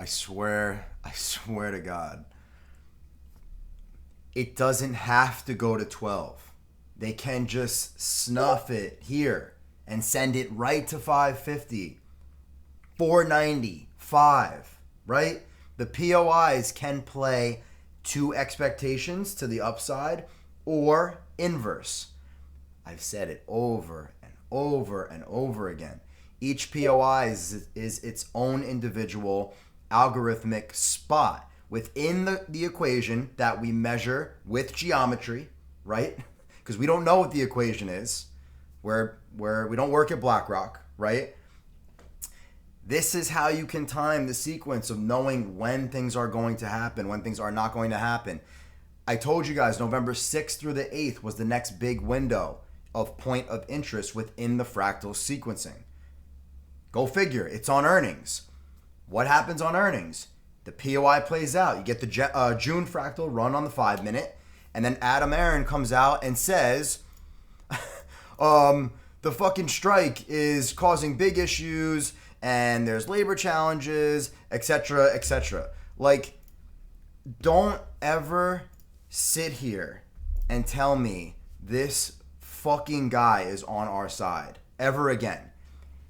I swear to God, it doesn't have to go to 12. They can just snuff it here and send it right to 550, 490, 5, right? The POIs can play to expectations to the upside or inverse. I've said it over and over and over again. Each POI is its own individual algorithmic spot within the equation that we measure with geometry, right? Because we don't know what the equation is. Where we don't work at BlackRock, right? This is how you can time the sequence of knowing when things are going to happen, when things are not going to happen. I told you guys November 6th through the 8th was the next big window of point of interest within the fractal sequencing. Go figure, it's on earnings. What happens on earnings? The POI plays out. You get the June fractal run on the 5-minute, and then Adam Aaron comes out and says, the fucking strike is causing big issues, and there's labor challenges, etc., etc. Like, don't ever sit here and tell me this fucking guy is on our side ever again.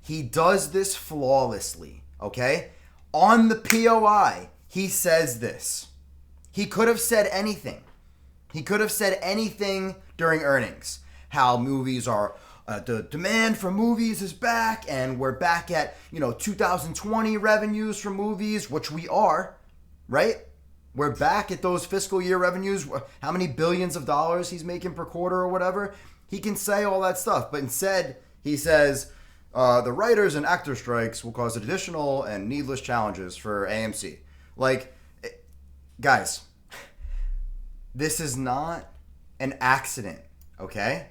He does this flawlessly, okay? On the POI, he says this. He could have said anything. He could have said anything during earnings. How movies are, the demand for movies is back, and we're back at, 2020 revenues for movies, which we are, right? We're back at those fiscal year revenues, how many billions of dollars he's making per quarter or whatever. He can say all that stuff, but instead he says, the writers and actor strikes will cause additional and needless challenges for AMC. Like, guys, this is not an accident, okay?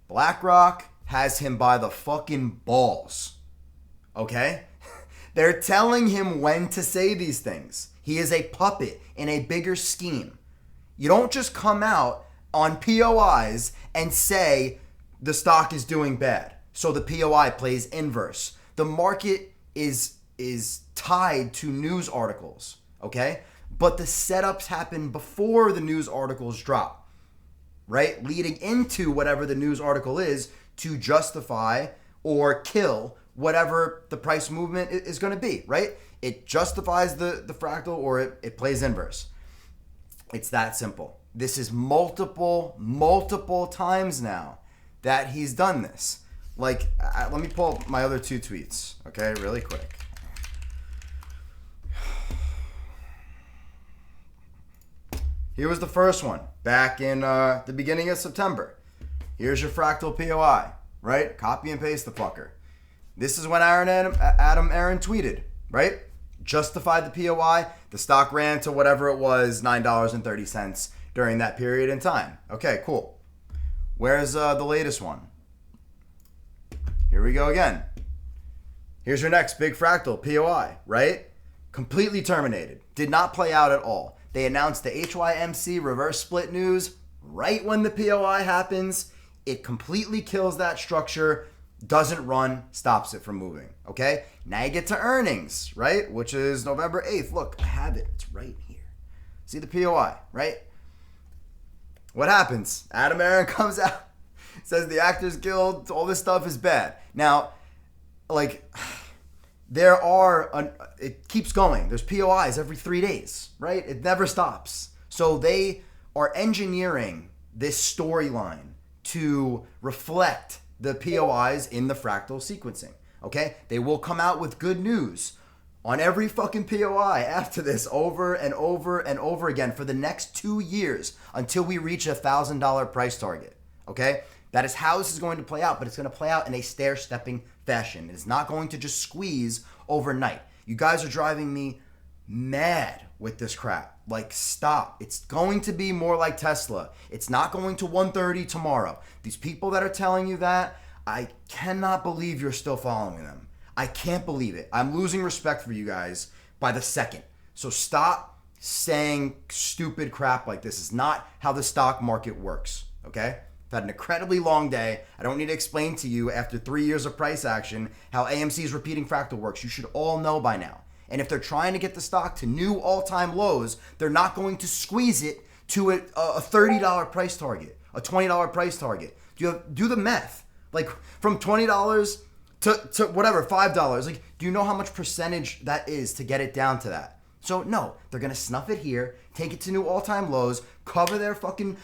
BlackRock has him by the fucking balls, okay? They're telling him when to say these things. He is a puppet in a bigger scheme. You don't just come out on POIs and say the stock is doing bad, so the POI plays inverse. The market is tied to news articles, okay? But the setups happen before the news articles drop, right? Leading into whatever the news article is to justify or kill whatever the price movement is going to be, right? It justifies the fractal or it plays inverse. It's that simple. This is multiple times now that he's done this. Like, let me pull up my other two tweets, okay, really quick. Here was the first one, back in the beginning of September. Here's your fractal POI, right? Copy and paste the fucker. This is when Adam Aaron tweeted, right? Justified the POI. The stock ran to whatever it was, $9.30 during that period in time. Okay, cool. Where's the latest one? Here we go again. Here's your next big fractal POI, right? Completely terminated. Did not play out at all. They announced the HYMC reverse split news right when the POI happens. It completely kills that structure, doesn't run, stops it from moving, okay? Now you get to earnings, right? Which is November 8th. Look, I have it. It's right here. See the POI, right? What happens? Adam Aaron comes out, says the Actors Guild, all this stuff is bad. Now, like, it keeps going. There's POIs every 3 days, right? It never stops. So they are engineering this storyline to reflect the POIs in the fractal sequencing, okay? They will come out with good news on every fucking POI after this over and over and over again for the next 2 years until we reach a $1,000 price target, okay? That is how this is going to play out, but it's going to play out in a stair-stepping fashion. It's not going to just squeeze overnight. You guys are driving me mad with this crap. Like, stop. It's going to be more like Tesla. It's not going to 130 tomorrow. These people that are telling you that, I cannot believe you're still following them. I can't believe it. I'm losing respect for you guys by the second. So stop saying stupid crap like this. Is not how the stock market works, okay? I've had an incredibly long day. I don't need to explain to you after 3 years of price action how AMC's repeating fractal works. You should all know by now. And if they're trying to get the stock to new all-time lows, they're not going to squeeze it to a $30 price target, a $20 price target. Do the math. Like from $20 to whatever, $5. Like, do you know how much percentage that is to get it down to that? So no, they're going to snuff it here, take it to new all-time lows, cover their fucking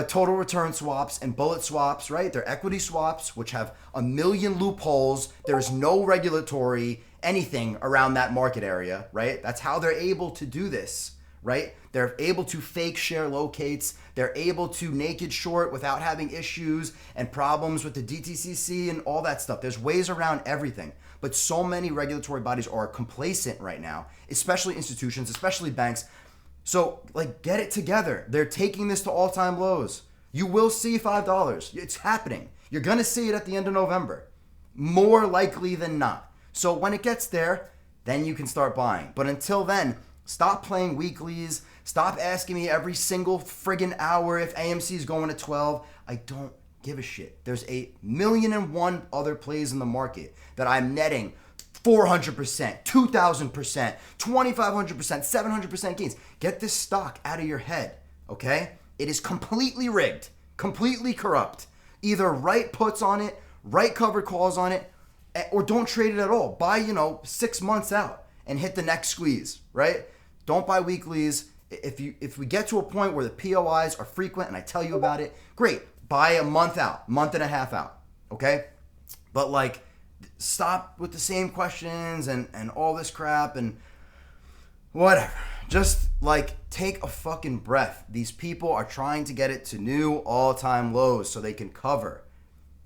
total return swaps and bullet swaps, right? Their equity swaps, which have a million loopholes. There's no regulatory anything around that market area, right? That's how they're able to do this, right? They're able to fake share locates. They're able to naked short without having issues and problems with the DTCC and all that stuff. There's ways around everything. But so many regulatory bodies are complacent right now, especially institutions, especially banks. So, like, get it together. They're taking this to all-time lows. You will see $5. It's happening. You're going to see it at the end of November. More likely than not. So when it gets there, then you can start buying. But until then, stop playing weeklies. Stop asking me every single friggin' hour if AMC is going to 12. I don't give a shit. There's 1,000,001 other plays in the market that I'm netting 400%, 2,000%, 2,500%, 700% gains. Get this stock out of your head, okay? It is completely rigged, completely corrupt. Either write puts on it, write covered calls on it, or don't trade it at all. Buy, 6 months out and hit the next squeeze, right? Don't buy weeklies. If we get to a point where the POIs are frequent and I tell you about it, great. Buy a month out, month and a half out, okay? But like, stop with the same questions and all this crap and whatever. Just like, take a fucking breath. These people are trying to get it to new all-time lows so they can cover.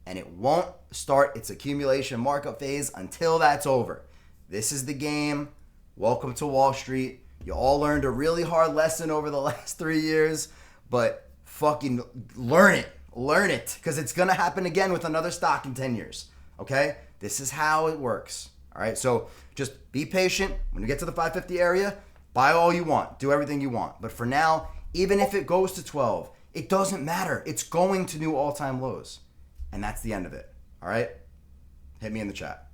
And it won't start its accumulation markup phase until that's over. This is the game. Welcome to Wall Street. You all learned a really hard lesson over the last 3 years, but fucking learn it. Learn it, because it's going to happen again with another stock in 10 years, okay? This is how it works, all right? So just be patient. When you get to the 550 area, buy all you want. Do everything you want. But for now, even if it goes to 12, it doesn't matter. It's going to new all-time lows, and that's the end of it, all right? Hit me in the chat.